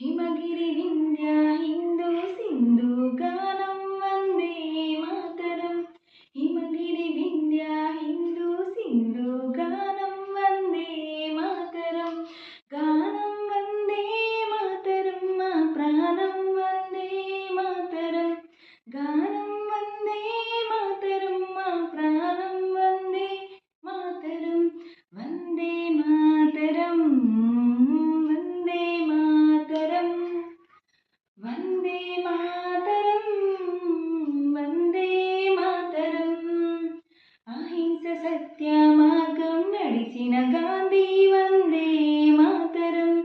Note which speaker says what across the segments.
Speaker 1: हिमगिरि विंध्य हिंदू सिंधु गानं वंदे मातरम। हिमगिरि विंध्य हिंदू सिंधु गानं वंदे मातरम। गानं वंदे मातरम मा प्राणं वंदे मातरम। गानं वंदे मातरम मा प्राणं वंदे मातरम। वंदे मातरम वंदे मातरम वंदे मातरम वंदे मातरम। अहिंस सत्य मार्गं नडिचिन गांधी वंदे मातरम।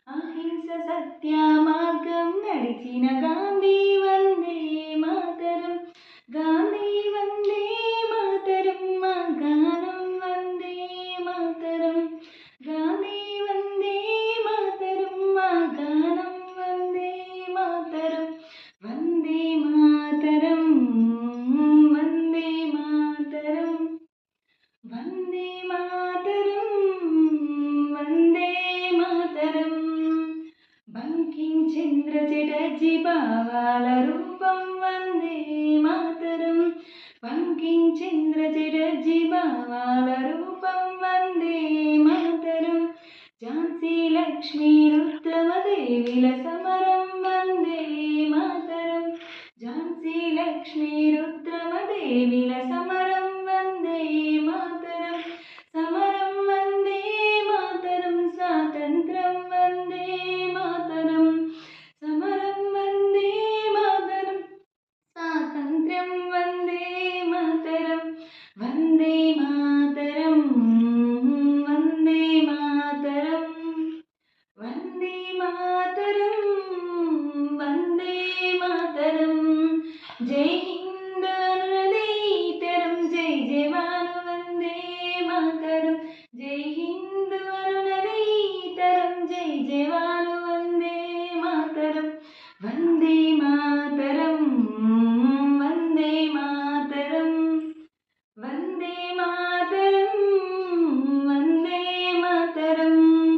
Speaker 1: अहिंस सत्य मार्गं नडिचिन गांधी वंदे मातरम। गांधी वंदे मातरम मा गानं वंदे मातरम। गांधी वंदे मातरम मा गानं वंदे मातरम। वंदे मातरम वंदे मातरम वंदे मातरम वंदे मातरम। बंकिम चंद्र चटर्जी भावाల రూపం वंदे मातरम। बंकिम चंद्र चटर्जी भावाల రూపం वंदे मातरम। झांसी लक्ष्मी रुद्रमदेवीల समरं वंदे मातरम। झांसी लक्ष्मी रुद्रमदेवीల समरं वंदे मातरम। समरं वंदे मातरम स्वातंत्र्यं वंदे मातरम। समरं वंदे मातरम स्वातंत्र्यं वंदे मातरम। वंदे मातरम वंदे मातरम वंदे मातरम वंदे मातरम। जय हिंद।